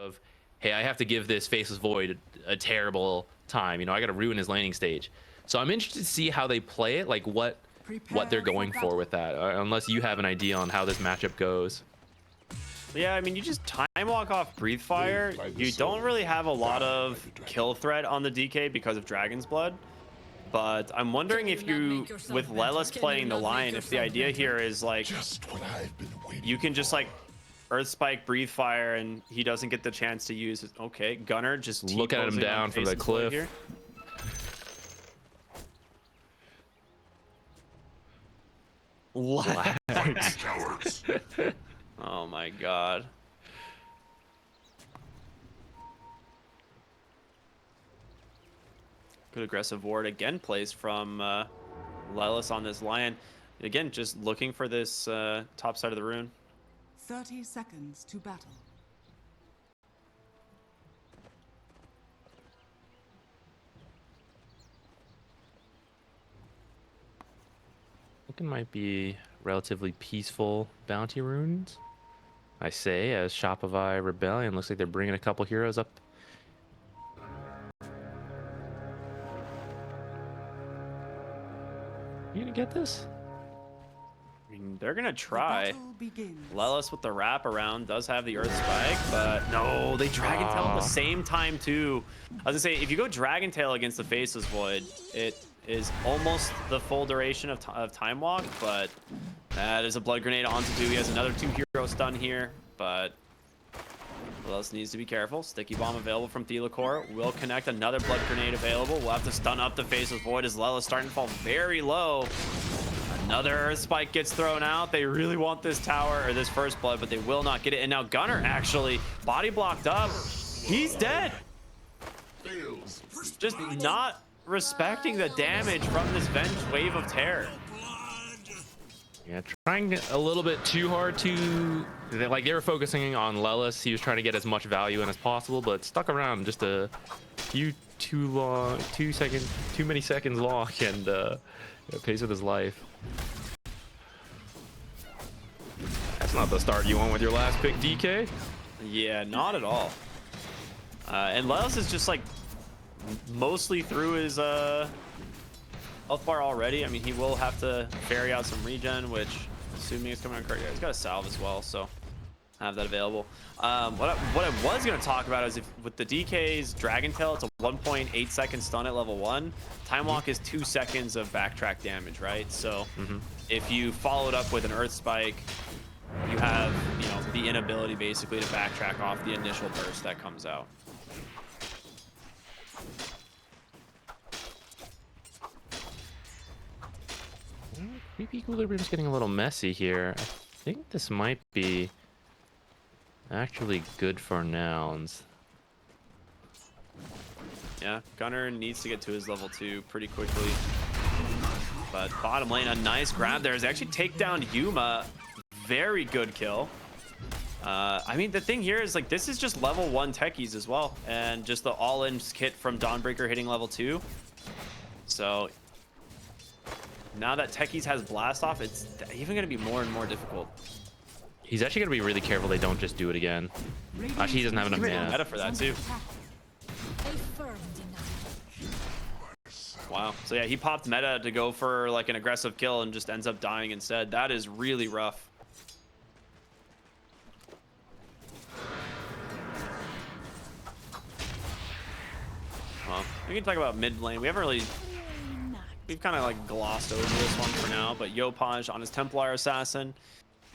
of, hey, I have to give this Faceless Void a terrible time. You know, I got to ruin his laning stage. So I'm interested to see how they play it, like what they're going for with that. Unless you have an idea on how this matchup goes. Yeah, I mean, you just time walk off Breathe Fire. You don't really have a lot of kill threat on the DK because of Dragon's Blood. But I'm wondering if you, with Lelis playing the Lion, if the idea here is like, you can just like Earth Spike, Breathe Fire, and he doesn't get the chance to use it. Okay, Gunner just look at him down from the cliff here. Oh my god. Good aggressive ward again placed from Lelis on this Lion. Again, just looking for this top side of the rune. 30 seconds to battle. Looking might be relatively peaceful bounty runes, I say, as Shopify Rebellion looks like they're bringing a couple heroes up. You gonna get this? I mean, they're gonna try. Lelis with the wrap around does have the Earth Spike, but no, they Dragon Tail at the same time too. I was gonna say, if you go Dragon Tail against the Faceless Void, it is almost the full duration of Time Walk, but that is a Blood Grenade onto two. He has another 2-hero stun here, but Lelis needs to be careful. Sticky Bomb available from Thelacore. Will connect, another Blood Grenade available. We'll have to stun up the Faceless Void as Lelis starting to fall very low. Another Earth Spike gets thrown out. They really want this tower or this first blood, but they will not get it. And now Gunner actually body blocked up. He's dead. Just not respecting the damage from this Venge Wave of Terror. Yeah, trying a little bit too hard to, like, they were focusing on Lelis. He was trying to get as much value in as possible, but stuck around just a few too many seconds long, and pays with his life. That's not the start you want with your last pick, DK. Yeah, not at all. And Lelis is just like mostly through his health bar already. I mean, he will have to ferry out some regen, which assuming it's coming on correct. Yeah, he's got a salve as well, so have that available. What I was going to talk about is if with the DK's Dragon Tail, it's a 1.8 second stun at level 1. Time Walk is 2 seconds of backtrack damage, right? So if you follow it up with an Earth Spike, you have, you know, the inability basically to backtrack off the initial burst that comes out. Creepy Equilibrium's getting a little messy here. I think this might be actually good for Nouns. Yeah, Gunner needs to get to his level 2 pretty quickly. But bottom lane, a nice grab there is actually take down Yuma. Very good kill. I mean, the thing here is, like, this is just level 1 techies as well. And just the all-in kit from Dawnbreaker hitting level 2. So now that techies has blast off, it's even going to be more and more difficult. He's actually going to be really careful they don't just do it again. Actually, he doesn't have enough mana. Meta for that too. Wow. So yeah, he popped meta to go for like an aggressive kill and just ends up dying instead. That is really rough. Well, we can talk about mid lane. We've kind of like glossed over this one for now, but Yopaj on his Templar Assassin.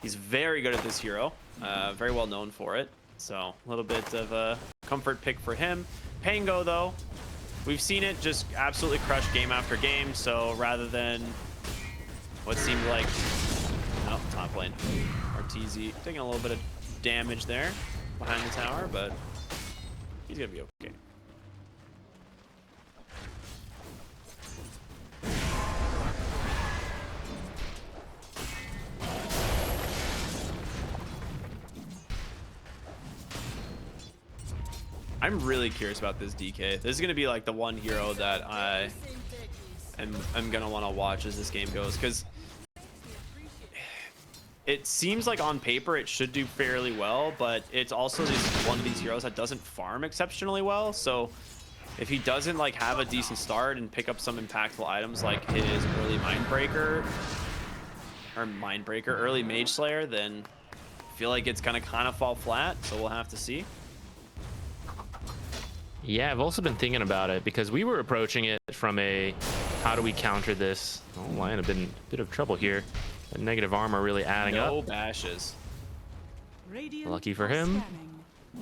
He's very good at this hero, very well known for it. So a little bit of a comfort pick for him. Pango though, we've seen it just absolutely crush game after game. So rather than what seemed like, oh, top lane, RTZ taking a little bit of damage there behind the tower, but he's gonna be okay. I'm really curious about this DK. This is going to be like the one hero that I'm going to want to watch as this game goes, because it seems like on paper it should do fairly well, but it's also one of these heroes that doesn't farm exceptionally well. So if he doesn't like have a decent start and pick up some impactful items like his early early Mage Slayer, then I feel like it's gonna kind of fall flat. So we'll have to see. Yeah, I've also been thinking about it because we were approaching it from a how do we counter this? Oh, Lion have been a bit of trouble here. That negative armor really adding up. No bashes. Lucky for him,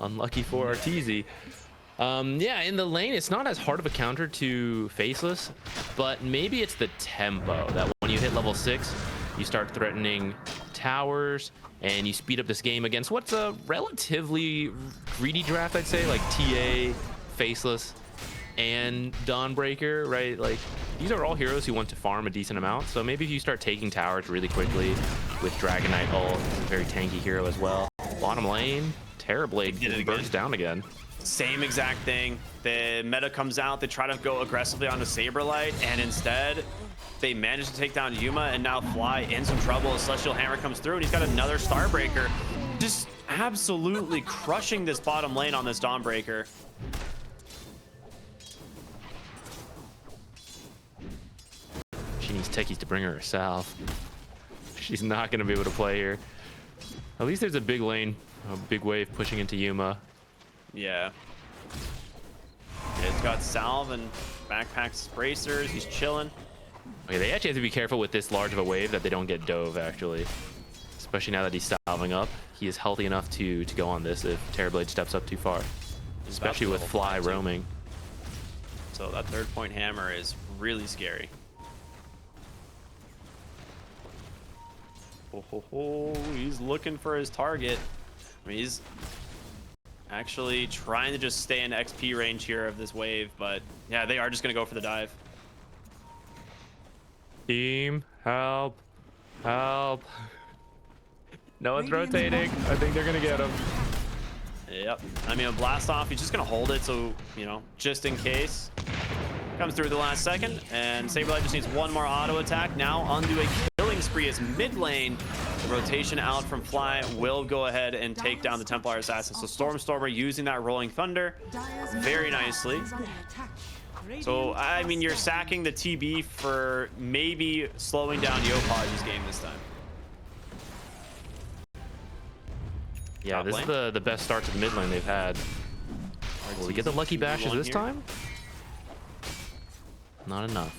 unlucky for Arteezy. Yeah, in the lane, it's not as hard of a counter to Faceless, but maybe it's the tempo that when you hit level 6, you start threatening towers and you speed up this game against what's a relatively greedy draft, I'd say, like TA, Faceless, and Dawnbreaker, right? Like, these are all heroes who want to farm a decent amount. So maybe if you start taking towers really quickly with Dragon Knight ult, it's a very tanky hero as well. Bottom lane, Terrorblade burns down again. Same exact thing. The meta comes out, they try to go aggressively onto Saberlight, and instead they manage to take down Yuma, and now Fly in some trouble as Celestial Hammer comes through, and he's got another Starbreaker. Just absolutely crushing this bottom lane on this Dawnbreaker. She needs techies to bring her herself. She's not going to be able to play here. At least there's a big lane, a big wave pushing into Yuma. Yeah. It's got Salve and backpacks bracers. He's chilling. Okay, they actually have to be careful with this large of a wave that they don't get dove, actually. Especially now that he's salving up. He is healthy enough to go on this if Terrorblade steps up too far. Especially with Fly roaming. So that 3rd point hammer is really scary. He's looking for his target. I mean, he's actually trying to just stay in XP range here of this wave, but yeah, they are just gonna go for the dive. Team, help, help. No one's rotating. I think they're gonna get him. Yep. I mean, a blast off, he's just gonna hold it, so, you know, just in case. Comes through the last second, and Saberlight just needs one more auto attack. Now onto a killing spree as mid lane. The rotation out from Fly will go ahead and take down the Templar Assassin. So Stormstormer using that Rolling Thunder very nicely. So, I mean, you're sacking the TB for maybe slowing down Yopaj's game this time. Yeah, this is the best start to the mid lane they've had. Will we get the lucky bashes this time? Not enough.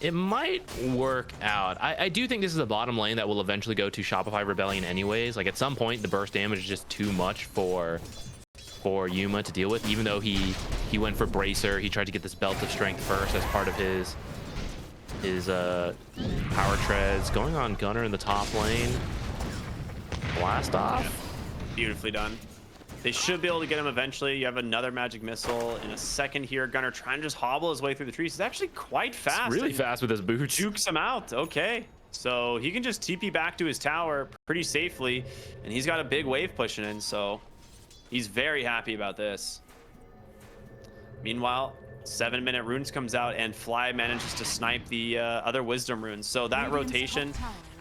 It might work out. I do think this is a bottom lane that will eventually go to Shopify Rebellion anyways. Like, at some point, the burst damage is just too much for Yuma to deal with. Even though he went for Bracer, he tried to get this Belt of Strength first as part of his power treads. Going on Gunner in the top lane. Blast off. Yeah. Beautifully done. They should be able to get him eventually. You have another magic missile in a second here. Gunner trying to just hobble his way through the trees. He's actually quite fast. It's really fast with his boots. Jukes him out. Okay. So he can just TP back to his tower pretty safely. And he's got a big wave pushing in. So he's very happy about this. Meanwhile, 7-minute runes comes out and Fly manages to snipe the other wisdom runes. So that rotation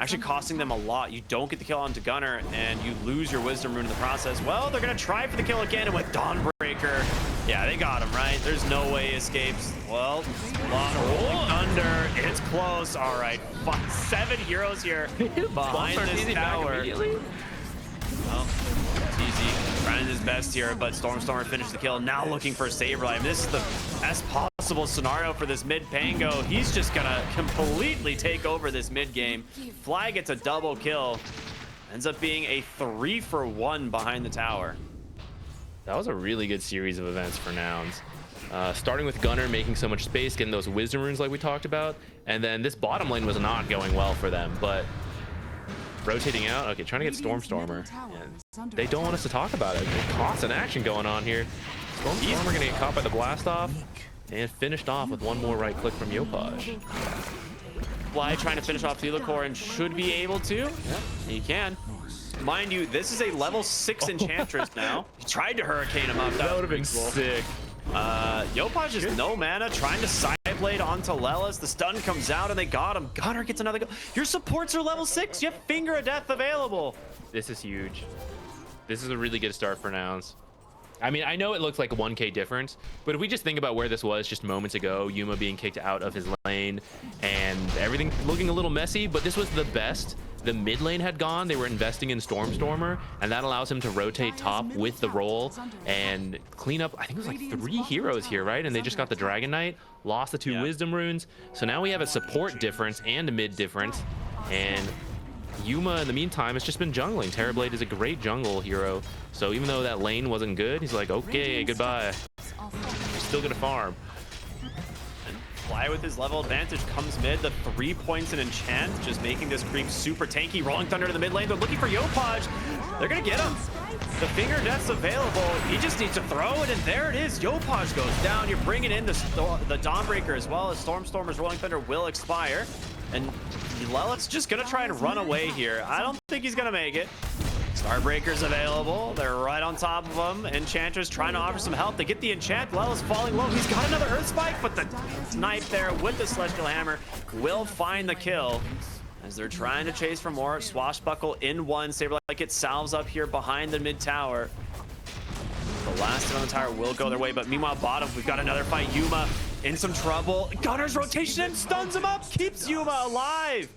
actually costing them a lot. You don't get the kill onto Gunner and you lose your wisdom rune in the process. Well, they're gonna try for the kill again, and with Dawnbreaker, yeah, they got him, right? There's no way he escapes. Well, Rolling Thunder, it's close. All right, 7 heroes here behind this tower. Well, TZ trying his best here, but Stormstormer finished the kill. Now looking for a Saberlight. I mean, this is the best possible scenario for this mid Pango. He's just gonna completely take over this mid game. Fly gets a double kill. Ends up being a 3-for-1 behind the tower. That was a really good series of events for Nouns. Starting with Gunner making so much space, getting those wisdom runes like we talked about, and then this bottom lane was not going well for them, but rotating out. Okay, trying to get Stormstormer. And they don't want us to talk about it. There's constant action going on here. Stormstormer gonna get caught by the blast off and finished off with one more right click from Yopaj. Fly trying to finish off Telacor and should be able to. Yeah, he can. Mind you, this is a level 6 Enchantress now. He tried to hurricane him up. That would have been sick. Yopaj is no mana, trying to side blade onto Lelis. The stun comes out and they got him. Gunner gets another go. Your supports are level 6. You have Finger of Death available. This is huge. This is a really good start for Nouns. I mean, I know it looks like a 1k difference, but if we just think about where this was just moments ago, Yuma being kicked out of his lane and everything looking a little messy, but this was the best. The mid lane had gone. They were investing in Stormstormer, and that allows him to rotate top with the roll and clean up. I think it was like 3 heroes here, right? And they just got the Dragon Knight, lost the 2 Wisdom runes. So now we have a support difference and a mid difference. And Yuma, in the meantime, has just been jungling. Terrorblade is a great jungle hero. So even though that lane wasn't good, he's like, okay, goodbye. Still gonna farm. Fly with his level advantage comes mid. The 3 points in enchant, just making this creep super tanky. Rolling Thunder to the mid lane. They're looking for Yopaj. They're gonna get him. The Finger of Death's available. He just needs to throw it, and there it is. Yopaj goes down. You're bringing in the Dawnbreaker as well as Stormstormer's Rolling Thunder will expire. And Lilith's just gonna try and run away here. I don't think he's gonna make it. Starbreaker's available. They're right on top of him. Enchantress trying to offer some help. They get the enchant. Lilith's falling low. He's got another Earth Spike, but the snipe there with the Celestial Hammer will find the kill. As they're trying to chase for more. Swashbuckle in one. Saberlight gets salves up here behind the mid tower. The last hit on the tower will go their way, but meanwhile, bottom, we've got another fight. Yuma in some trouble. Gunner's rotation and stuns him up, keeps Yuma alive.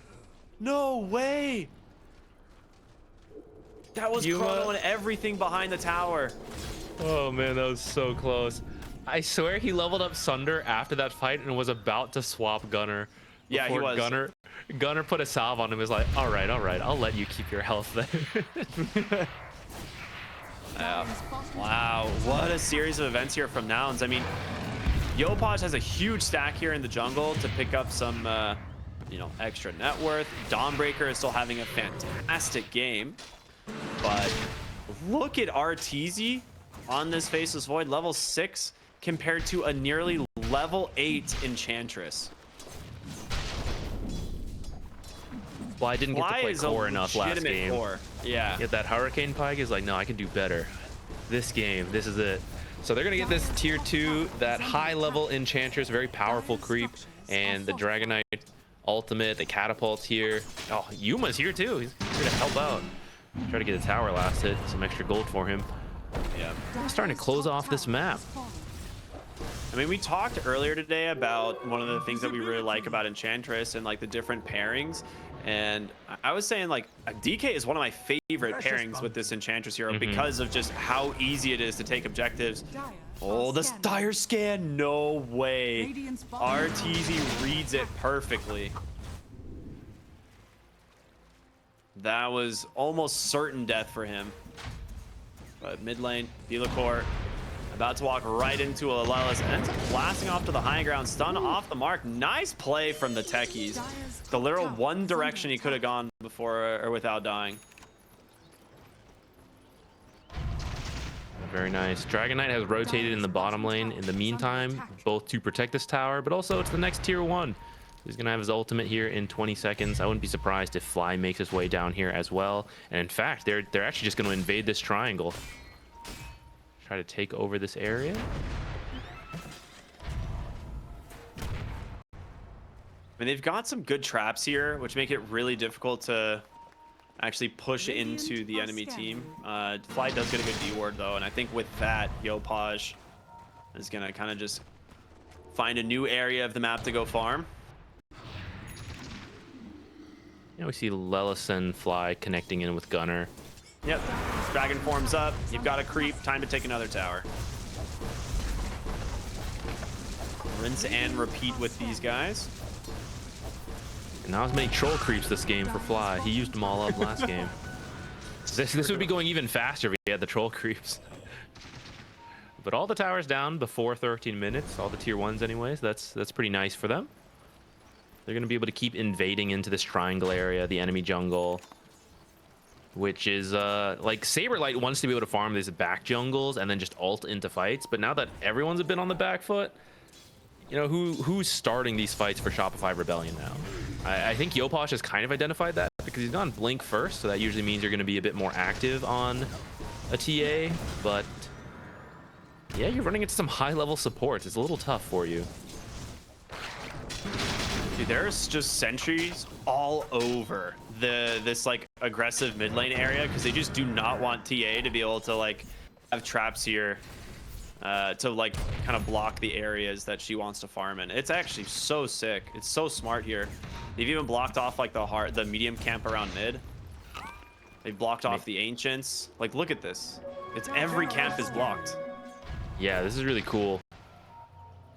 No way. That was Chrono and everything behind the tower. Oh man, that was so close. I swear he leveled up Sunder after that fight and was about to swap Gunner. Yeah, he was. Gunner put a salve on him. He was like, all right, I'll let you keep your health then. Wow, what a series of events here from Nouns. I mean, Yopaj has a huge stack here in the jungle to pick up some, extra net worth. Dawnbreaker is still having a fantastic game. But look at RTZ on this Faceless Void, level 6 compared to a nearly level 8 Enchantress. Well, I didn't get to play core enough last game. Core. Yeah. Get that Hurricane Pike is like, no, I can do better. This game, this is it. So they're gonna get this tier 2, that high level Enchantress, very powerful creep, and the Dragon Knight ultimate, the catapults here. Oh, Yuma's here too. He's here to help out. Try to get a tower last hit, some extra gold for him. Yeah. Starting to close off this map. I mean, we talked earlier today about one of the things that we really like about Enchantress and like the different pairings. And I was saying like DK is one of my favorite pairings with this Enchantress hero because of just how easy it is to take objectives. Oh, the Dire Scan, no way. RTZ reads it perfectly. That was almost certain death for him. But mid lane, Delacourt about to walk right into a Lelis and ends up blasting off to the high ground, stun off the mark. Nice play from the techies. The literal one direction he could have gone before or without dying. Very nice. Dragon Knight has rotated in the bottom lane in the meantime, both to protect this tower, but also it's the next tier 1. He's gonna have his ultimate here in 20 seconds. I wouldn't be surprised if Fly makes his way down here as well. And in fact, they're actually just gonna invade this triangle. Try to take over this area. I mean, they've got some good traps here, which make it really difficult to actually push into the enemy team. Fly does get a good D ward though, and I think with that, Yopaj is gonna kind of just find a new area of the map to go farm. Yeah, we see Lelis and Fly connecting in with Gunner. Yep, dragon forms up. You've got a creep. Time to take another tower. Rinse and repeat with these guys. And not as many troll creeps this game for Fly. He used them all up last game. This would be going even faster if he had the troll creeps. But all the towers down before 13 minutes. All the tier 1s anyways. That's pretty nice for them. They're going to be able to keep invading into this triangle area, the enemy jungle. Which is, like, Saberlight wants to be able to farm these back jungles and then just ult into fights. But now that everyone's a bit on the back foot, you know, who's starting these fights for Shopify Rebellion now? I think Yopaj has kind of identified that because he's gone Blink first, so that usually means you're going to be a bit more active on a TA. But, yeah, you're running into some high-level supports. It's a little tough for you. Dude, there's just sentries all over this like aggressive mid lane area because they just do not want TA to be able to like have traps here to like kind of block the areas that she wants to farm in. It's actually so sick. It's so smart here. They've even blocked off like the medium camp around mid. They've blocked off the ancients. Like, look at this. It's every camp is blocked. Yeah, this is really cool.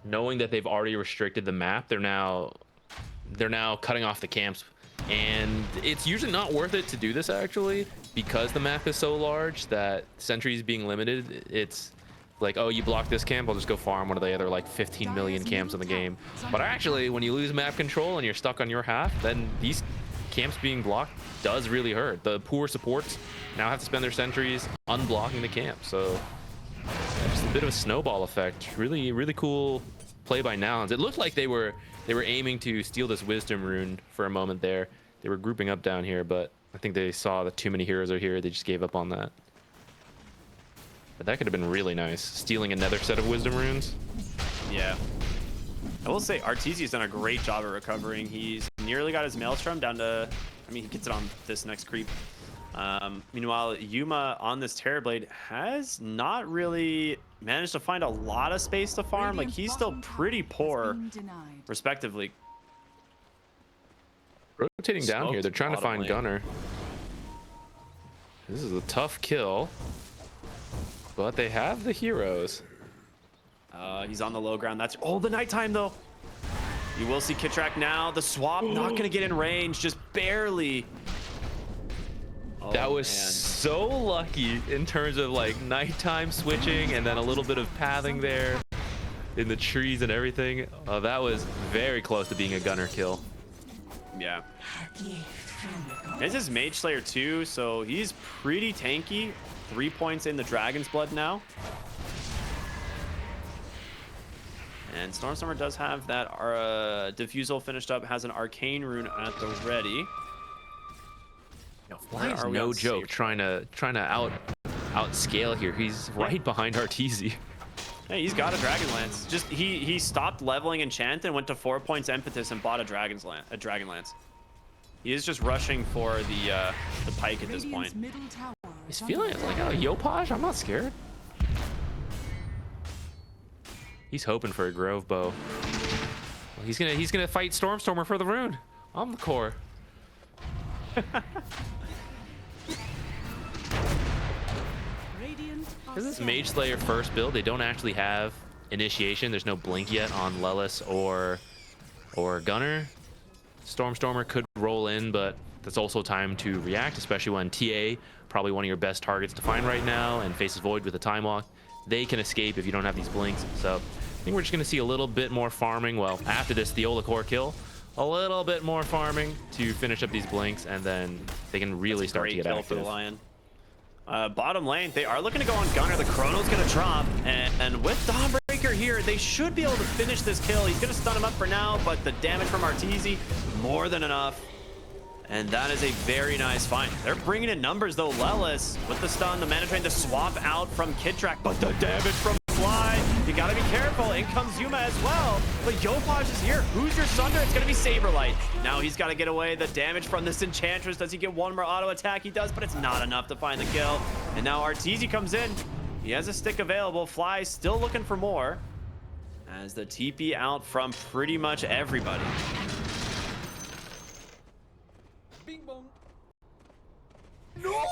Knowing that they've already restricted the map, they're now cutting off the camps, and it's usually not worth it to do this actually because the map is so large that sentries being limited. It's like, oh, you block this camp, I'll just go farm one of the other like 15 million camps in the game. But actually, when you lose map control and you're stuck on your half, then these camps being blocked does really hurt. The poor supports now have to spend their sentries unblocking the camp, so just a bit of a snowball effect. Really, really cool play by Nouns. It looked like they were aiming to steal this wisdom rune for a moment there. They were grouping up down here, but I think they saw that too many heroes are here. They just gave up on that. But that could have been really nice, stealing another set of wisdom runes. Yeah. I will say Arteezy's done a great job at recovering. He's nearly got his Maelstrom down to, I mean, he gets it on this next creep. Meanwhile, Yuma on this Terrorblade has not really managed to find a lot of space to farm. Like, he's still pretty poor, respectively. Rotating down here, they're trying to find Gunner. This is a tough kill, but they have the heroes. He's on the low ground. That's the nighttime though. You will see Kitrak now. The swap not gonna get in range, just barely. That was so lucky in terms of like nighttime switching and then a little bit of pathing there in the trees and everything. That was very close to being a Gunner kill. Yeah. This is Mage Slayer 2, so he's pretty tanky. 3 points in the Dragon's Blood now. And Stormstormer does have that Diffusal finished up, has an Arcane Rune at the ready. Fly's no joke trying to outscale here. He's right behind Arteezy. Hey, he's got a Dragon Lance. Just he stopped leveling Enchant and went to 4 points Impetus and bought a Dragon Lance. He is just rushing for the pike at this point. He's feeling it like, oh, Yopaj, I'm not scared. He's hoping for a Grove Bow. Well, he's gonna fight Stormstormer for the rune. I'm the core. This is Mage Slayer first build. They don't actually have initiation. There's no blink yet on Lelis or Gunner. Stormstormer could roll in, but that's also time to react, especially when TA, probably one of your best targets to find right now, and faces Void with a time walk. They can escape if you don't have these blinks. So I think we're just gonna see a little bit more farming. Well, after this Theola core kill, a little bit more farming to finish up these blinks, and then they can really start to get active. For the Lion. Bottom lane, they are looking to go on Gunner. The Chrono's gonna drop, and with Dawnbreaker here, they should be able to finish this kill. He's gonna stun him up for now, but the damage from Arteezy, more than enough. And that is a very nice find. They're bringing in numbers though. Lelis with the stun, the mana drain to swap out from Kitrak, but the damage from Fly, you gotta be careful. In comes Yuma as well, but Yopaj is here. Who's your Sunder? It's gonna be Saberlight. Now he's gotta get away. The damage from this Enchantress. Does he get one more auto attack? He does, but it's not enough to find the kill. And now Arteezy comes in. He has a stick available. Fly still looking for more, as the TP out from pretty much everybody. Bing bong. No!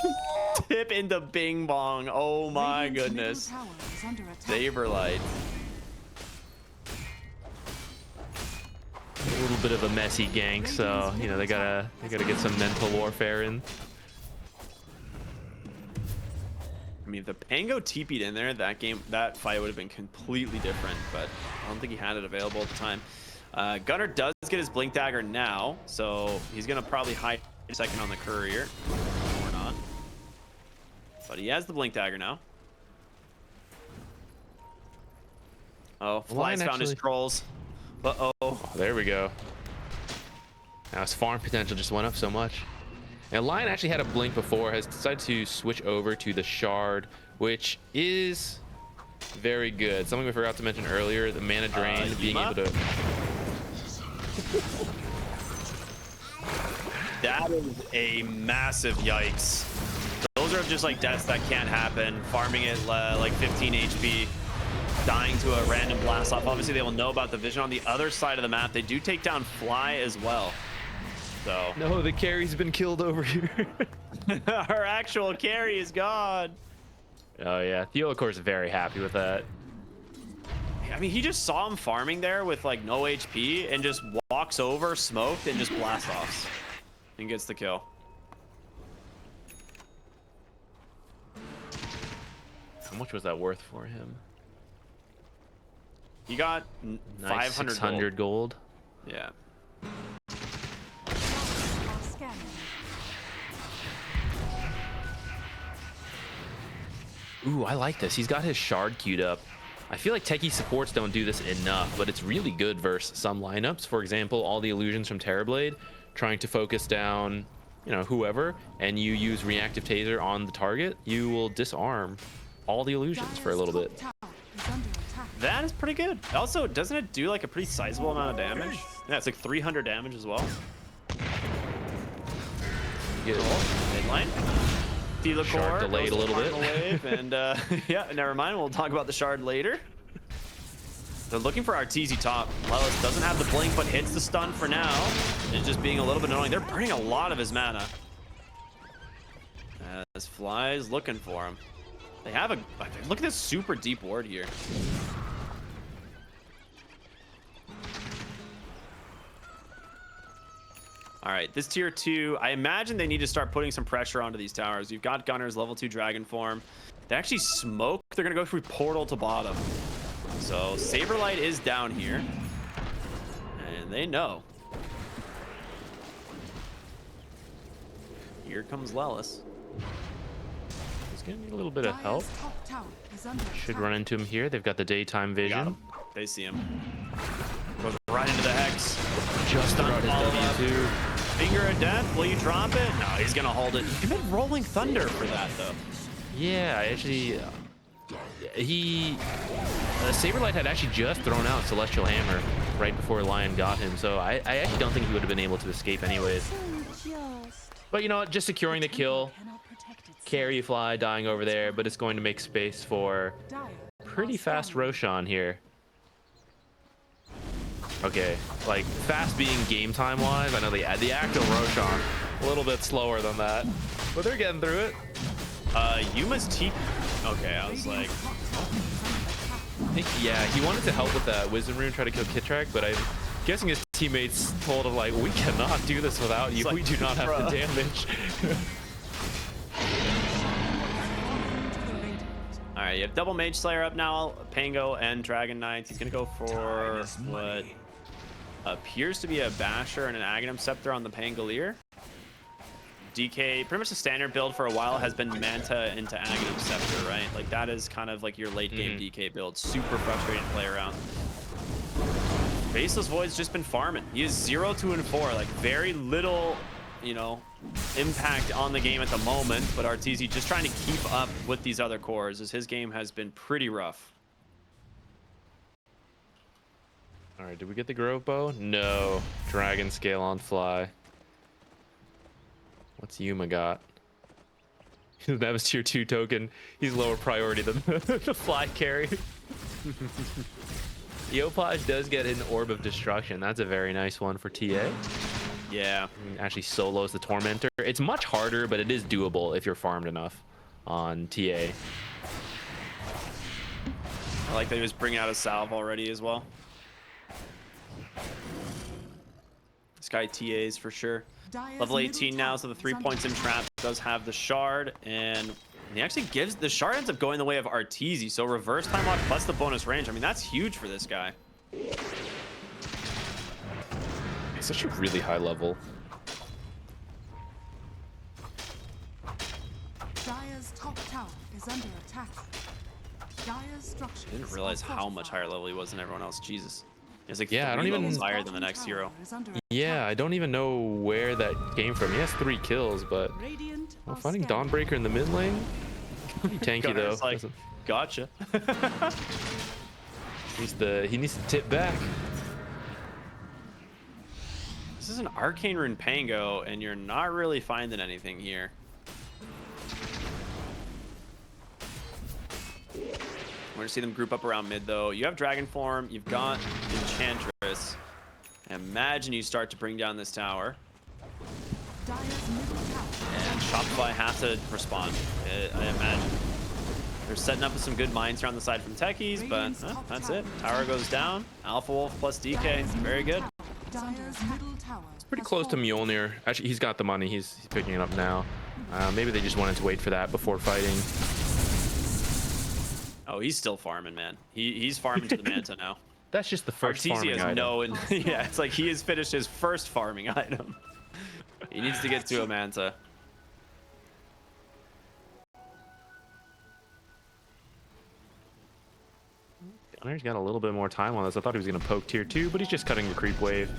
Tip into Bing Bong. Oh my goodness. Saberlight. A little bit of a messy gank, so you know they gotta get some mental warfare in. I mean, if the Pango TP'd in there, that fight would have been completely different, but I don't think he had it available at the time. Gunner does get his Blink Dagger now, so he's gonna probably hide a second on the Courier. Or not. But he has the Blink Dagger now. Oh, Fly's found his trolls. Uh-oh. Oh, there we go. Now his farm potential just went up so much. And Lion actually had a blink before, has decided to switch over to the Shard, which is very good. Something we forgot to mention earlier, the mana drain, being able to... That is a massive yikes. Those are just like deaths that can't happen. Farming it like 15 HP, dying to a random blast off. Obviously, they will know about the vision on the other side of the map. They do take down Fly as well. So No, the carry's been killed over here. our actual carry is gone. Oh yeah, Theo of course very happy with that. I mean, he just saw him farming there with like no HP and just walks over, smoked, and just blast offs and gets the kill. How much was that worth for him? He got Nice, 500 600 gold. Yeah. Ooh, I like this. He's got his shard queued up. I feel like techie supports don't do this enough, but it's really good versus some lineups. For example, all the illusions from Terrorblade, trying to focus down, you know, whoever, and you use reactive taser on the target, you will disarm all the illusions for a little bit. That is pretty good. Also, doesn't it do like a pretty sizable amount of damage? Yeah, it's like 300 damage as well. Get Midline. Shard delayed a little bit. Wave, and yeah, never mind. We'll talk about the shard later. They're looking for Arteezy top. Lelis doesn't have the blink, but hits the stun for now. It's just being a little bit annoying. They're burning a lot of his mana. As Fly's looking for him. They have a look at this super deep ward here. All right, this tier 2, I imagine they need to start putting some pressure onto these towers. You've got Gunners, level 2 Dragon form. They actually smoke. They're gonna go through portal to bottom. So Saberlight is down here, and they know. Here comes Lelis. He's gonna need a little bit of help. Should run into him here. They've got the daytime vision. They see him. Goes right into the hex. Just on his W2. Finger of death. Will you drop it? No, he's gonna hold it. He meant rolling thunder for that though. Yeah, actually, Saberlight had actually just thrown out Celestial Hammer right before Lion got him, so I actually don't think he would have been able to escape anyways. But you know what, just securing the kill, carry Fly dying over there, but it's going to make space for pretty fast Roshan here. Okay, like fast being game time wise, I know the actual Roshan a little bit slower than that, but they're getting through it. Yuma's TP. Okay, I was like, I think, yeah, he wanted to help with that Wisdom Rune, try to kill Kitrak, but I'm guessing his teammates told him like, we cannot do this without you. Like, we do not have the damage. all right, you have double Mage Slayer up now, Pango and Dragon Knights. He's gonna go for what appears to be a Basher and an Aghanim Scepter on the Pangolier. DK, pretty much the standard build for a while has been Manta into Aghanim Scepter, right? Like that is kind of like your late game DK build. Super frustrating to play around. Faceless Void's just been farming. He is 0, 2, and 4. Like very little, you know, impact on the game at the moment, but Arteezy just trying to keep up with these other cores as his game has been pretty rough. All right, did we get the Grove Bow? No. Dragon Scale on Fly. What's Yuma got? He doesn't have his tier 2 token. He's lower priority than the Fly carry. Yopaj does get an Orb of Destruction. That's a very nice one for TA. Yeah. Actually solos the Tormentor. It's much harder, but it is doable if you're farmed enough on TA. I like that he was bringing out a salve already as well. This guy TAs for sure. Level 18 now, so the 3 points in trap does have the shard, and he actually gives the shard ends up going the way of Arteezy, so reverse time lock plus the bonus range. I mean, that's huge for this guy. It's such a really high level. Dire's top tower is under attack. Dire's structure. I didn't realize how much higher level he was than everyone else. Jesus. It's like Yeah, I don't even- levels higher than the next hero. Yeah, I don't even know where that came from. He has 3 kills, but well, finding Dawnbreaker in the mid lane, pretty tanky though. Gunner's like, gotcha. He needs to tip back. This is an Arcane Rune Pango, and you're not really finding anything here. We're gonna see them group up around mid, though. You have Dragon Form, you've got Enchantress. Imagine you start to bring down this tower. And Shopify has to respond, I imagine. They're setting up with some good mines here on the side from Techies, but that's it. Tower goes down. Alpha Wolf plus DK. Very good. It's pretty close to Mjolnir. Actually, he's got the money. He's picking it up now. Maybe they just wanted to wait for that before fighting. Oh, he's still farming, man. He's farming to the Manta now. That's just the first farming has item. no, and yeah, it's like he has finished his first farming item. He needs to get to a Manta. Gunner's got a little bit more time on this. I thought he was going to poke tier 2, but he's just cutting the creep wave.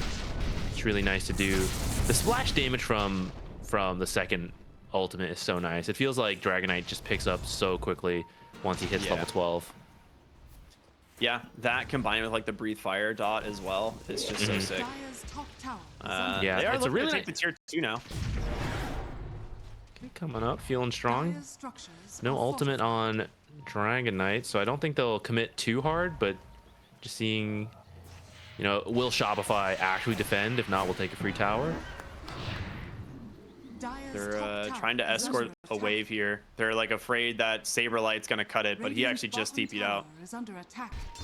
It's really nice to do. The splash damage from the second ultimate is so nice. It feels like Dragonite just picks up so quickly once he hits level 12. Yeah, that combined with like the breathe fire dot as well, it's just so sick. Yeah, they are it's a really to take the tier 2 now. Okay, coming up, feeling strong. No ultimate on Dragon Knight, so I don't think they'll commit too hard, but just seeing, you know, will Shopify actually defend? If not, we'll take a free tower. They're trying to escort a wave here. They're like afraid that Saberlight's gonna cut it, but he actually just TP'd out.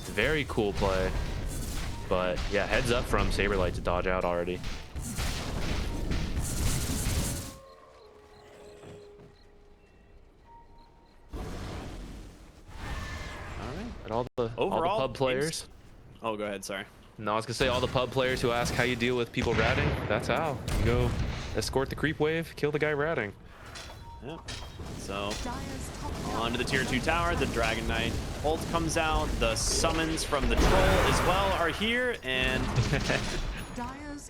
Very cool play, but yeah, heads up from Saberlight to dodge out already. All the pub players. Oh, go ahead. Sorry. No, I was gonna say all the pub players who ask how you deal with people ratting. That's how you go. Escort the creep wave, kill the guy ratting. Yeah. So onto the tier 2 tower. The Dragon Knight ult comes out. The summons from the troll as well are here, and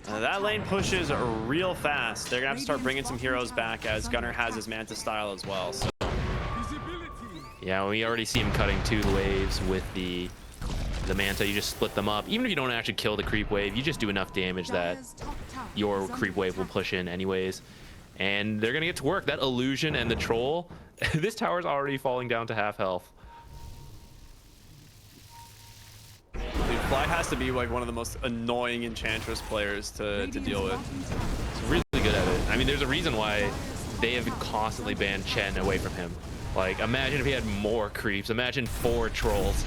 that lane pushes real fast. They're gonna have to start bringing some heroes back as Gunner has his Manta style as well. So. Yeah, we already see him cutting 2 waves with the Manta. You just split them up. Even if you don't actually kill the creep wave, you just do enough damage that your creep wave will push in anyways. And they're gonna get to work. That illusion and the troll. This tower's already falling down to half health. Dude, Fly has to be like one of the most annoying Enchantress players to deal with. He's really good at it. I mean, there's a reason why they have constantly banned Chen away from him. Like, imagine if he had more creeps. Imagine 4 trolls.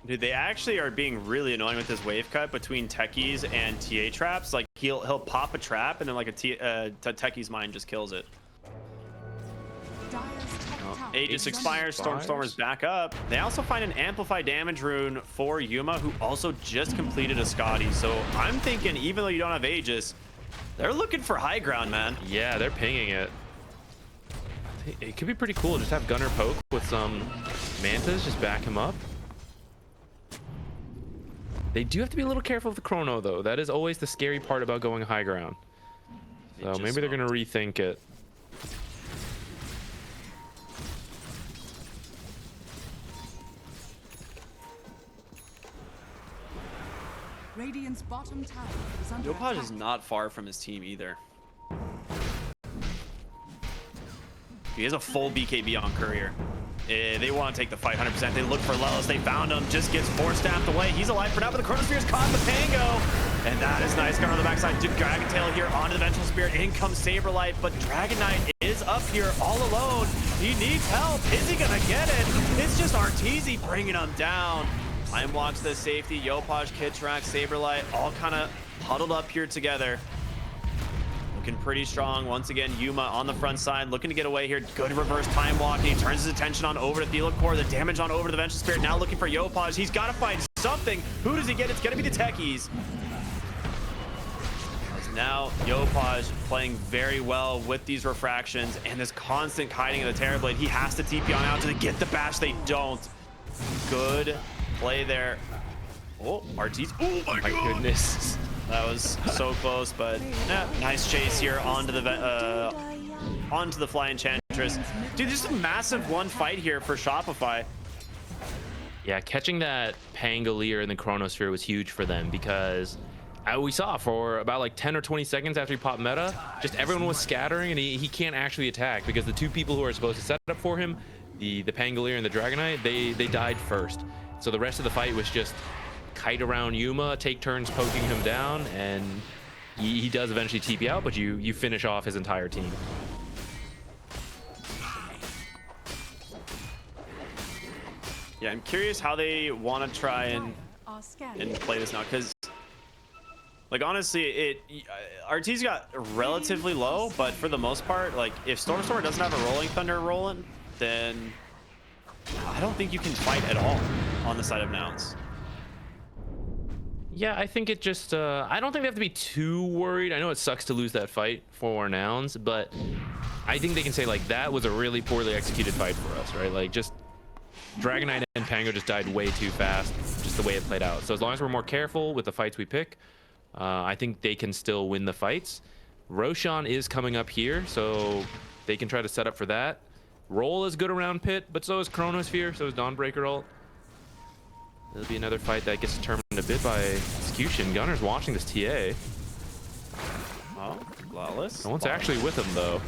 Dude, they actually are being really annoying with this wave cut between Techies and TA traps. Like, he'll pop a trap, and then like a Techie's mine just kills it. Aegis expires, Stormstormer's back up. They also find an Amplify damage rune for Yuma, who also just completed a Scotty. So I'm thinking, even though you don't have Aegis, they're looking for high ground, man. Yeah, they're pinging it. It could be pretty cool. Just have Gunner poke with some Mantas, just back him up. They do have to be a little careful with the chrono, though. That is always the scary part about going high ground. So maybe they're going to rethink it. Radiant's bottom tower is under Yopaj attack. is not far from his team either. He has a full BKB on Courier. They want to take the fight 100%. They look for Lelis. They found him. Just gets 4-staffed away. He's alive for now, but the Chronosphere's caught the Pango. And that is nice. Gunner on the backside. Dragon Tail here onto the Vengeful Spirit. In comes Saberlight, but Dragon Knight is up here all alone. He needs help. Is he going to get it? It's just Arteezy bringing him down. Time walks to safety. Yopaj, Kitrak, Saberlight all kind of huddled up here together. Looking pretty strong. Once again, Yuma on the front side, looking to get away here. Good reverse time walk. He turns his attention on over to Thelocor. The damage on over to the Vengeful Spirit. Now looking for Yopaj. He's got to find something. Who does he get? It's going to be the Techies. Now Yopaj playing very well with these refractions and this constant kiting of the Terrorblade. He has to TP on out to get the bash. They don't. Good play there. Oh, Arteezy. Oh my God. Goodness. That was so close, but yeah, nice chase here onto the Fly Enchantress. Dude, this is a massive one fight here for Shopify. Yeah, catching that Pangolier in the Chronosphere was huge for them because we saw for about like 10 or 20 seconds after he popped meta, just everyone was scattering and he can't actually attack because the two people who are supposed to set up for him, the Pangolier and the Dragonite, they died first. So the rest of the fight was just kite around Yuma, take turns poking him down, and he does eventually TP out, but you finish off his entire team. Yeah, I'm curious how they want to try and play this now, because like honestly, RT's got relatively low, but for the most part, like if Stormstormer doesn't have a Rolling Thunder rolling, then I don't think you can fight at all on the side of Nouns. Yeah, I think it just I don't think they have to be too worried. I know it sucks to lose that fight for Nouns, but I think they can say like that was a really poorly executed fight for us, right? Like just Dragonite and Pango just died way too fast, just the way it played out. So as long as we're more careful with the fights we pick, I think they can still win the fights. Roshan is coming up here, so they can try to set up for that. Roll is good around Pit, but so is Chronosphere, so is Dawnbreaker ult. There'll be another fight that gets determined a bit by execution. Gunner's watching this TA. Oh, Lawless. No one's actually with him, though.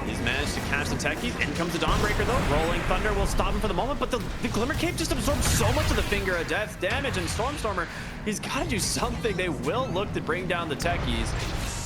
He's managed to catch the techies. In comes the Dawnbreaker, though. Rolling Thunder will stop him for the moment, but the Glimmer Cape just absorbs so much of the Finger of Death damage, and Stormstormer, he's got to do something. They will look to bring down the techies.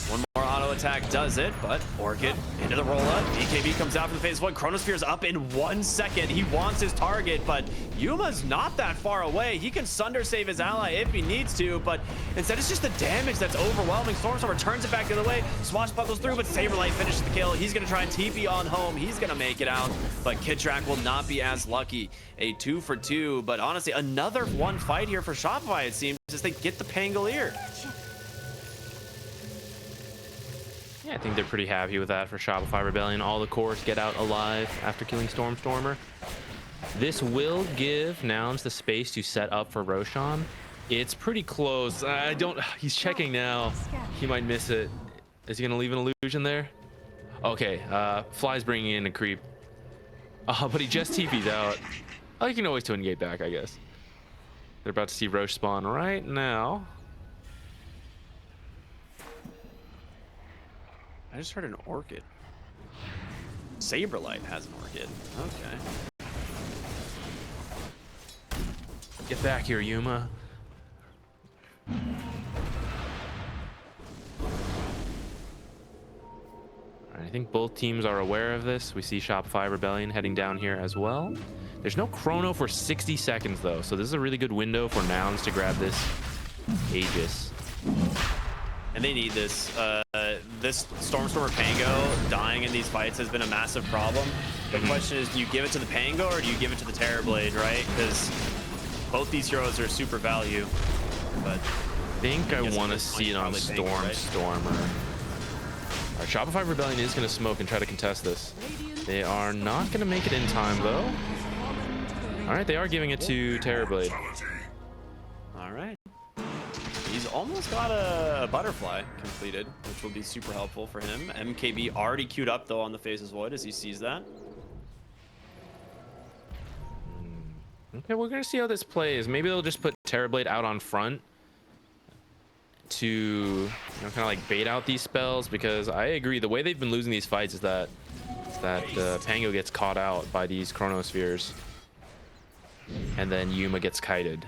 One more auto attack does it, but Orchid into the roll-up. BKB comes out from the phase void. Chronosphere's up in 1 second. He wants his target, but Yuma's not that far away. He can Sunder save his ally if he needs to, but instead it's just the damage that's overwhelming. Stormstormer turns it back the other way. Swashbuckles through, but Saberlight finishes the kill. He's gonna try and TP on home. He's gonna make it out, but Kidtrack will not be as lucky. A 2 for 2, but honestly, another one fight here for Shopify, it seems, as they get the Pangolier. Yeah, I think they're pretty happy with that for Shopify Rebellion. All the cores get out alive after killing Stormstormer. This will give Nouns the space to set up for Roshan. It's pretty close. He's checking now. He might miss it. Is he gonna leave an illusion there? Okay, Fly's bringing in a creep. But he just TP'd out. Oh, you can always twin gate back, I guess. They're about to see Roche spawn right now. I just heard an Orchid. Saberlight has an Orchid. Okay. Get back here, Yuma. I think both teams are aware of this. We see Shopify Rebellion heading down here as well. There's no chrono for 60 seconds though, so this is a really good window for Nouns to grab this Aegis. And they need this. This Stormstormer Pango dying in these fights has been a massive problem. The question is, do you give it to the Pango or do you give it to the Terrorblade, right? Because both these heroes are super value. But I think I want to see it on Stormstormer. All right, Shopify Rebellion is going to smoke and try to contest this. They are not going to make it in time, though. All right, they are giving it to Terrorblade. All right. He's almost got a butterfly completed, which will be super helpful for him. MKB already queued up, though, on the Faces Void as he sees that. Okay, we're going to see how this plays. Maybe they'll just put Terrorblade out on front to kind of like bait out these spells, because I agree the way they've been losing these fights is that Pango gets caught out by these Chronospheres and then Yuma gets kited.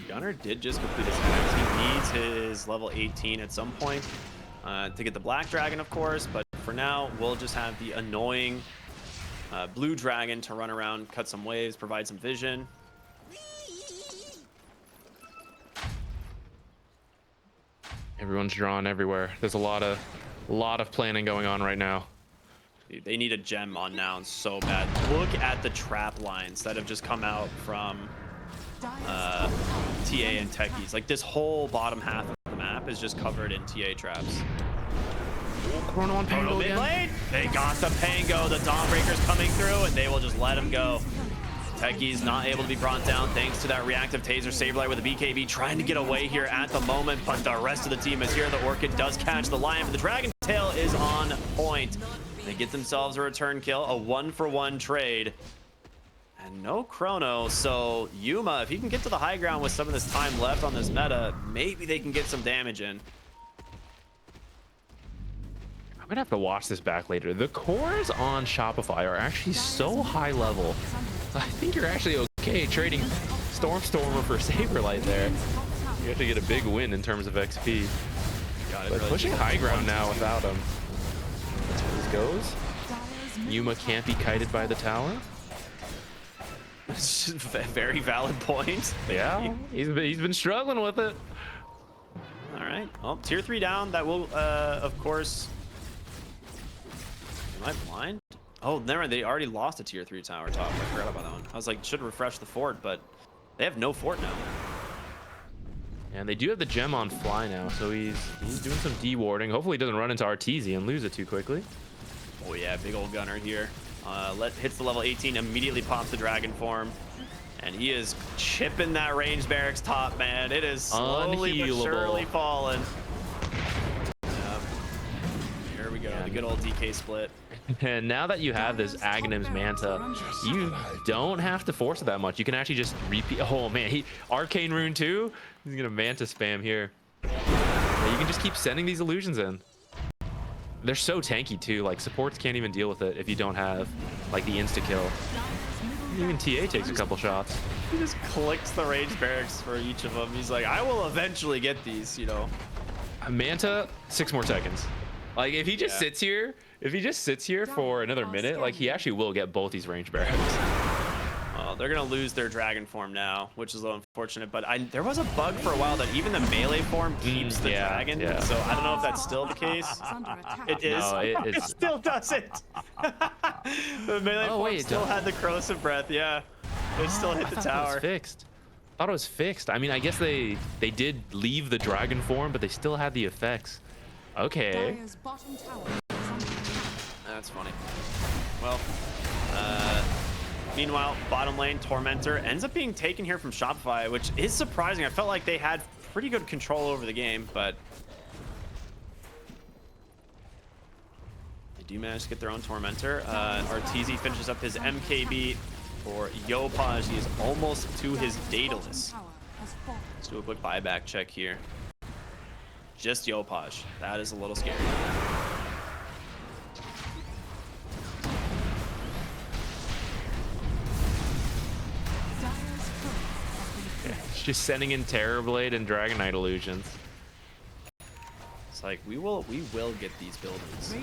Gunner did just complete his max. He needs his level 18 at some point to get the Black Dragon, of course, but for now we'll just have the annoying Blue Dragon to run around, cut some waves, provide some vision. Everyone's drawn everywhere. There's a lot of planning going on right now. They need a gem on Nouns so bad. Look at the trap lines that have just come out from TA and Techies. Like this whole bottom half of the map is just covered in TA traps. Chrono on Pango mid lane. They got the Pango. The Dawnbreaker's coming through, and they will just let him go. Techies not able to be brought down thanks to that reactive taser. Saberlight with a BKB trying to get away here at the moment, but the rest of the team is here. The Orchid does catch the Lion, but the Dragon Tail is on point. They get themselves a return kill, a 1-for-1 trade. And no chrono, so Yuma, if he can get to the high ground with some of this time left on this meta, maybe they can get some damage in. I'm gonna have to watch this back later. The cores on Shopify are actually so high level. I think you're actually okay trading Stormer for Saberlight there. You have to get a big win in terms of XP. But really pushing high ground now without him. That's where this goes. Yuma can't be kited by the tower. It's just a very valid point. Yeah, he's been struggling with it. All right. Well, tier 3 down. That will, of course. Am I blind? Oh, never mind. They already lost a tier 3 tower top. I forgot about that one. I was like, should refresh the fort, but they have no fort now. And they do have the gem on fly now, so he's doing some de-warding. Hopefully he doesn't run into RTZ and lose it too quickly. Oh yeah, big old gunner here. Hits the level 18, immediately pops the dragon form. And he is chipping that range barracks top, man. It is slowly but surely falling. Here we go, the good old DK split. And now that you have this Aghanim's Manta, you don't have to force it that much. You can actually just repeat. Oh man, Arcane Rune too. He's gonna Manta spam here. Yeah, you can just keep sending these illusions in. They're so tanky too. Like supports can't even deal with it if you don't have like the insta kill. Even TA takes a couple shots. He just clicks the range barracks for each of them. He's like, I will eventually get these, you know. Manta, 6 more seconds. Like if he just sits here, for another minute, like he actually will get both these range barracks. Oh, they're gonna lose their dragon form now, which is a little unfortunate. But there was a bug for a while that even the melee form keeps the dragon. Yeah. So I don't know if that's still the case. It is. No, it still doesn't. The melee form still had the corrosive breath. Yeah, it still hit the tower. It was fixed. I thought it was fixed. I mean, I guess they did leave the dragon form, but they still had the effects. Okay. That's funny. Well, meanwhile, bottom lane, Tormentor ends up being taken here from Shopify, which is surprising. I felt like they had pretty good control over the game, but they do manage to get their own Tormentor. RTZ finishes up his MKB for Yopaj. He is almost to his Daedalus. Let's do a quick buyback check here. Just Yopaj. That is a little scary. Just sending in Terrorblade and Dragon Knight illusions. It's like we will get these buildings.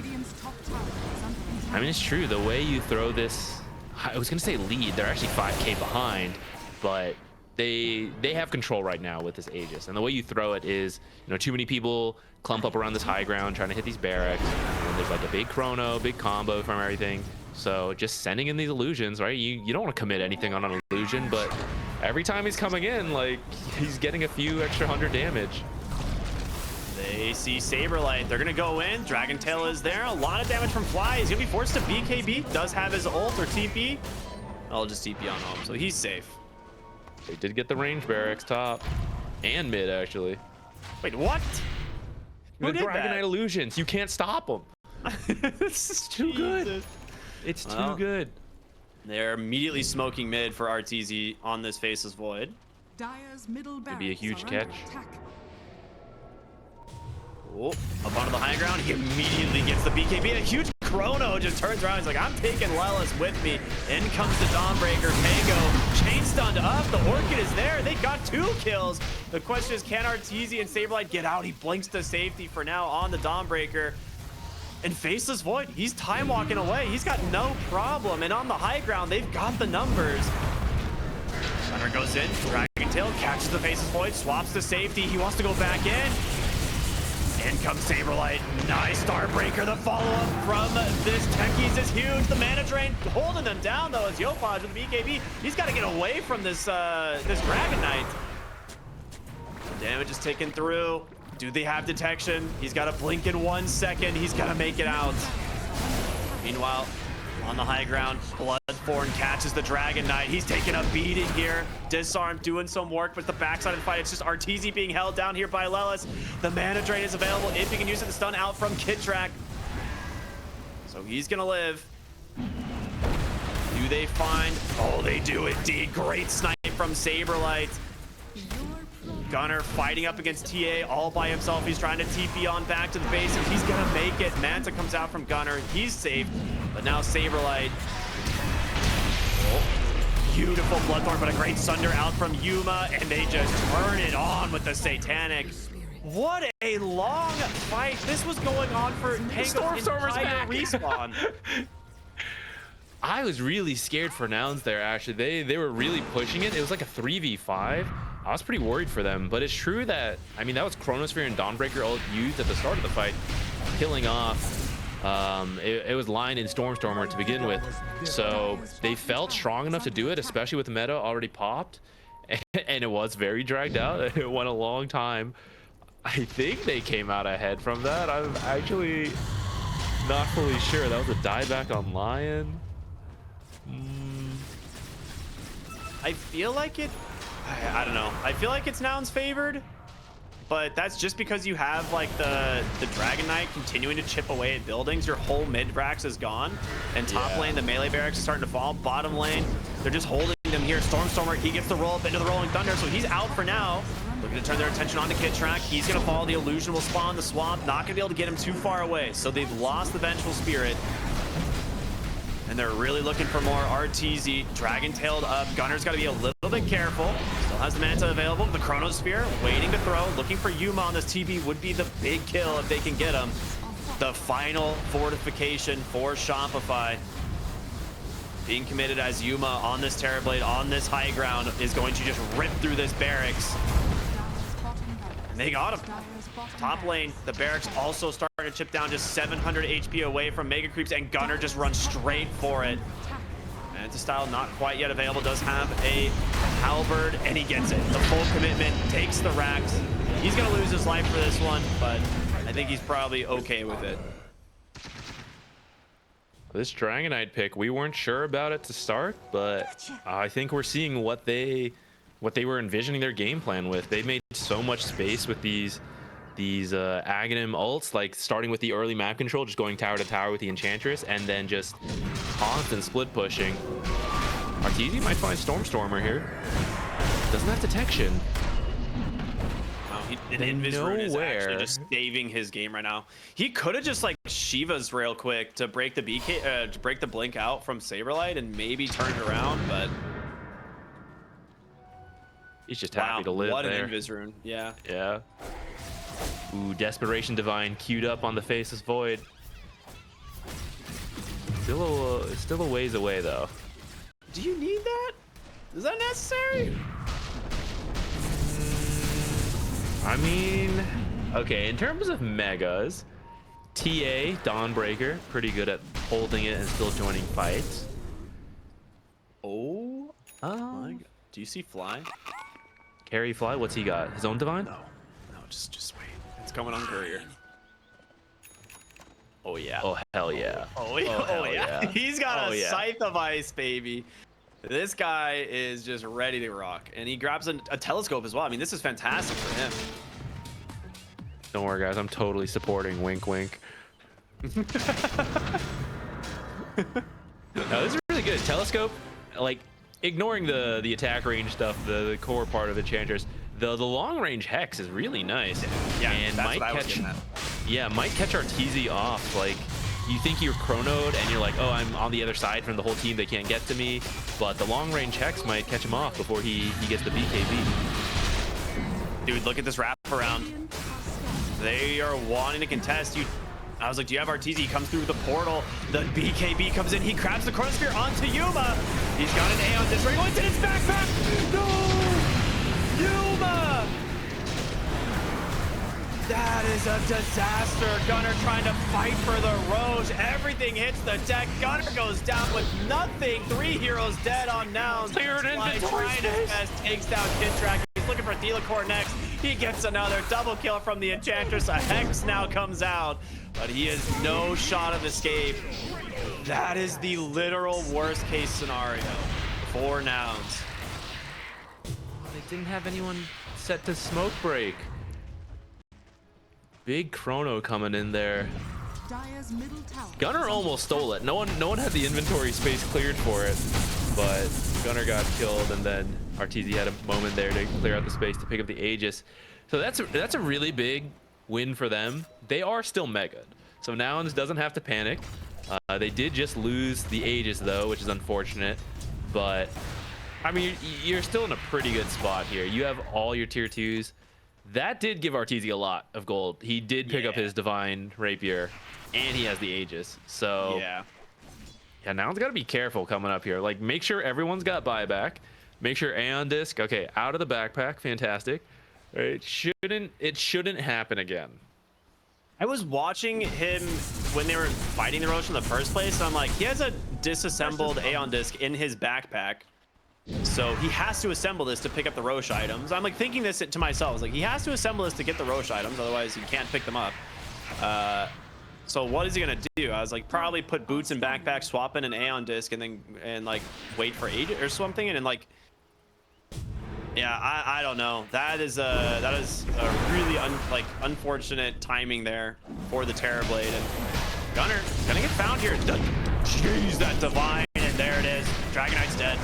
I mean, it's true. The way you throw this, I was gonna say lead. They're actually 5K behind, but they have control right now with this Aegis. And the way you throw it is, you know, too many people clump up around this high ground trying to hit these barracks. And there's like a big chrono, big combo from everything. So just sending in these illusions, right? You don't want to commit anything on an illusion, but every time he's coming in, like he's getting a few extra 100 damage. They see Saberlight. They're gonna go in. Dragon Tail is there. A lot of damage from Fly. He's gonna be forced to BKB. Does have his ult or TP. I'll just TP on home, so he's safe. They did get the range barracks top and mid actually. Wait, what? Who did Dragon Knight illusions. You can't stop them. This is too good. It's too good. They're immediately smoking mid for RTZ on this Faceless Void. Could be a huge catch. Oh, up onto the high ground. He immediately gets the BKB. A huge chrono just turns around. He's like, I'm taking Lelis with me. In comes the Dawnbreaker. Pango chain stunned up. The Orchid is there. They got 2 kills. The question is, can RTZ and Saberlight get out? He blinks to safety for now on the Dawnbreaker. And Faceless Void, he's time walking away. He's got no problem. And on the high ground, they've got the numbers. Runner goes in. Dragon Tail catches the Faceless Void, swaps to safety. He wants to go back in. In comes Saberlight. Nice Starbreaker. The follow-up from this Techies is huge. The mana drain holding them down, though, as Yopaj with the BKB. He's got to get away from this this Dragon Knight. The damage is taken through. Do they have detection? He's got to blink in 1 second. He's got to make it out. Meanwhile, on the high ground, Bloodborne catches the Dragon Knight. He's taking a beating here. Disarm doing some work, but the backside of the fight, it's just RTZ being held down here by Lelis. The mana drain is available if he can use it. The stun out from Kid Track. So he's going to live. Do Do they find? Oh, they do indeed. Great snipe from Saberlight. Gunner fighting up against TA all by himself. He's trying to TP on back to the base, and he's gonna make it. Manta comes out from Gunner. He's safe, but now Saberlight. Oh, beautiful Bloodthorn, but a great Sunder out from Yuma, and they just turn it on with the Satanic. What a long fight. This was going on for Tango's entire respawn. I was really scared for Nouns there, actually. They were really pushing it. It was like a 3v5. I was pretty worried for them, but it's true that, I mean, that was Chronosphere and Dawnbreaker all used at the start of the fight, killing off. It was Lion and Stormstormer to begin with, so they felt strong enough to do it, especially with the meta already popped, and it was very dragged out. It went a long time. I think they came out ahead from that. I'm actually not fully sure. That was a dieback on Lion. I feel like I don't know. I feel like it's Nouns favored, but that's just because you have like the Dragon Knight continuing to chip away at buildings. Your whole mid Brax is gone, and top lane the melee barracks is starting to fall. Bottom lane, they're just holding them here. Stormstormer, he gets the roll up into the Rolling Thunder, so he's out for now. Looking to turn their attention on to Kid Track. He's gonna follow the illusion, will spawn the swamp. Not gonna be able to get him too far away, so they've lost the Vengeful Spirit. And they're really looking for more RTZ. Dragon-tailed up. Gunner's got to be a little bit careful. Still has the Manta available. The Chronosphere waiting to throw. Looking for Yuma on this TB would be the big kill if they can get him. The final fortification for Shopify. Being committed as Yuma on this Terrorblade, on this high ground, is going to just rip through this barracks. And they got him. Top lane, the barracks also starting to chip down, just 700 HP away from Mega Creeps, and Gunner just runs straight for it. Manta style not quite yet available, does have a halberd, and he gets it. The full commitment, takes the racks. He's gonna lose his life for this one, but I think he's probably okay with it. This Dragonite pick, we weren't sure about it to start, but I think we're seeing what they were envisioning their game plan with. They made so much space with these Aghanim ults, like starting with the early map control, just going tower to tower with the Enchantress, and then just constant split pushing. Arteezy might find Stormstormer here. Doesn't have detection. An Invis Rune is actually just saving his game right now. He could have just like Shiva's real quick to break the BK, to break the blink out from Saberlight and maybe turn it around, but he's just happy to live what there. An Invis Rune, yeah. Yeah. Ooh, Desperation Divine queued up on the Faceless Void. Still a ways away though. Do you need that? Is that necessary? I mean, okay, in terms of megas, TA, Dawnbreaker, pretty good at holding it and still joining fights. Oh my God. Do you see Fly? Carry Fly, what's he got? His own Divine? No, just wait. It's coming on Courier. Oh yeah. Oh hell yeah. Oh yeah. Oh, hell yeah. He's got a Scythe of Ice, baby. This guy is just ready to rock, and he grabs a telescope as well. I mean, this is fantastic for him. Don't worry, guys. I'm totally supporting. Wink, wink. No, this is really good. Telescope, like ignoring the attack range stuff, the core part of Enchantress. The long range Hex is really nice. Yeah, and that's might what I was catch. getting at. Yeah, might catch Arteezy off. Like, you think you're chronoed and you're like, oh, I'm on the other side from the whole team, they can't get to me, but the long range Hex might catch him off before he gets the BKB. Dude, look at this wrap around. They are wanting to contest you. I was like, do you have Arteezy? He comes through the portal. The BKB comes in. He grabs the Chronosphere onto Yuma. He's got an A on this ring. Oh, it's in his backpack. No! Yuma! That is a disaster. Gunner trying to fight for the Roche. Everything hits the deck. Gunner goes down with nothing. 3 heroes dead on Nouns. Cleared inventory trying his best, takes down Kid Track. He's looking for Thelacore next. He gets another double kill from the Enchantress. A Hex now comes out, but he has no shot of escape. That is the literal worst case scenario for Nouns. They didn't have anyone set to smoke break. Big chrono coming in there. Dire's middle tower. Gunner almost stole it. No one had the inventory space cleared for it, but Gunner got killed, and then Arteezy had a moment there to clear out the space to pick up the Aegis. So that's a really big win for them. They are still mega, so Nouns doesn't have to panic. They did just lose the Aegis though, which is unfortunate, but I mean you're still in a pretty good spot here. You have all your tier 2s. That did give Arteezy a lot of gold. He did pick up his Divine Rapier, and he has the Aegis. So yeah, Nouns got to be careful coming up here. Like, make sure everyone's got buyback. Make sure Aeon Disc, okay, out of the backpack, fantastic. It shouldn't happen again. I was watching him when they were fighting the Roshan in the first place. I'm like, he has a disassembled Aeon Disc in his backpack. So he has to assemble this to pick up the Rosh items. I'm like thinking this to myself. I was like, he has to assemble this to get the Rosh items, otherwise he can't pick them up. So what is he gonna do? I was like, probably put boots in backpack, swap in an Aeon Disc, and like wait for Aegis or something. And like, yeah, I don't know. That is a really unfortunate timing there for the Terrorblade. And Gunner gonna get found here. Jeez, that Divine, and there it is. Dragon Knight's dead.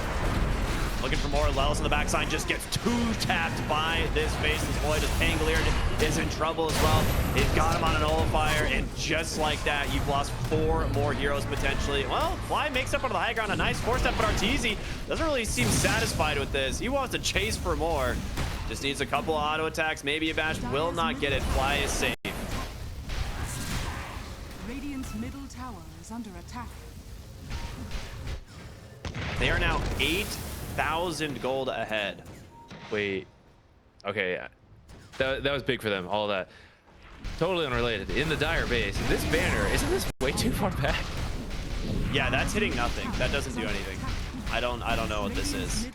Looking for more. Lelis on the backside just gets two-tapped by this Faceless Void. As Pangolier is in trouble as well. He's got him on an Nullifier, and just like that, you've lost 4 more heroes potentially. Well, Fly makes up onto the high ground. A nice 4-step, but Arteezy doesn't really seem satisfied with this. He wants to chase for more. Just needs a couple of auto attacks. Maybe a bash. Will not get it. Fly is safe. Radiant's middle tower is under attack. They are now 8,000 gold ahead. Wait, okay, that was big for them, all of that. Totally unrelated. In the Dire base, this banner, isn't this way too far back? Yeah, that's hitting nothing. That doesn't do anything. I don't know what this is.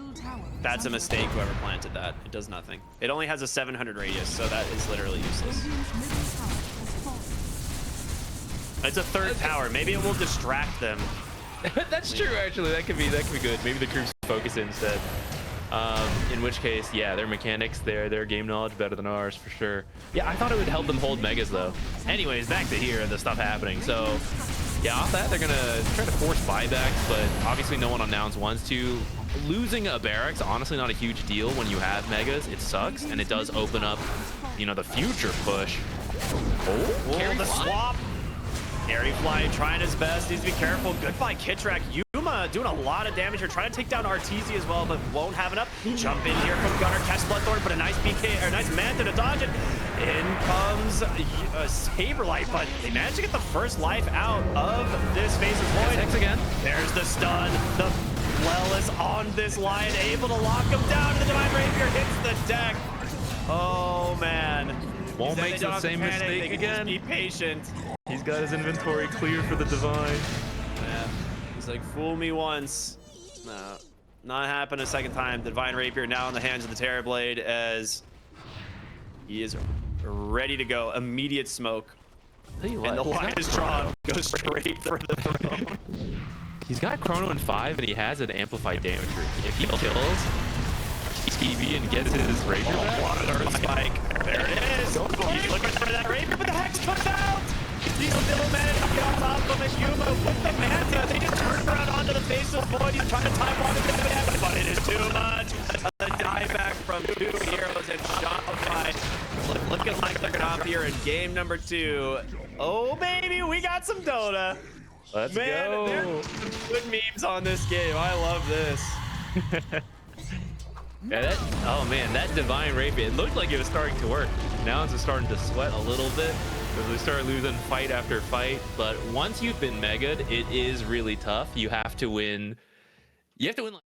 That's a mistake, whoever planted that. It does nothing. It only has a 700 radius, so that is literally useless. It's a third tower. Maybe it will distract them. That's true, actually. That could be good. Maybe the crews focus instead. In which case, yeah, their mechanics, their game knowledge better than ours for sure. Yeah, I thought it would help them hold megas though. Anyways, back to here and the stuff happening. So yeah, off that they're gonna try to force buybacks, but obviously no one on Nouns wants to. Losing a barracks, honestly, not a huge deal when you have megas. It sucks, and it does open up, you know, the future push. Oh, carry the swap. Carry Fly trying his best, needs to be careful. Goodbye, Kitrak. Yuma doing a lot of damage here, trying to take down Arteezy as well, but won't have enough. Jump in here from Gunner, catch Bloodthorn, but a nice BK, or a nice Manta to dodge it. In comes Saberlight, but they managed to get the first life out of this Faceless Void. Hex again. There's the stun. The Lelis on this line, able to lock him down, and the Divine Rapier hits the deck. Oh, man. Won't make the same mistake again. Be patient. He's got his inventory clear for the Divine. Yeah. He's like, fool me once. No, not happen a second time. The Divine Rapier now in the hands of the Terrorblade as he is ready to go. Immediate smoke. And the line is drawn. Goes straight for the throne. He's got Chrono in 5 and he has an amplified damage route. If he kills TV and gets his Rapier back. What an Earth Spike. There it is. He's looking for that Rapier, but the Hex comes out. He's still managed to get on top of it. Yuma with the Manta. They just turn around onto the Faceless Void. He's trying to time walk it, but it is too much. The dieback from 2 heroes and Shopify. Looking like they're gonna appear in game number 2. Oh, baby, we got some Dota. Let's go. There's some good memes on this game. I love this. Yeah, oh man, that Divine Rapier, it looked like it was starting to work. Now it's starting to sweat a little bit because we start losing fight after fight. But once you've been mega'd, it is really tough. You have to win. You have to win like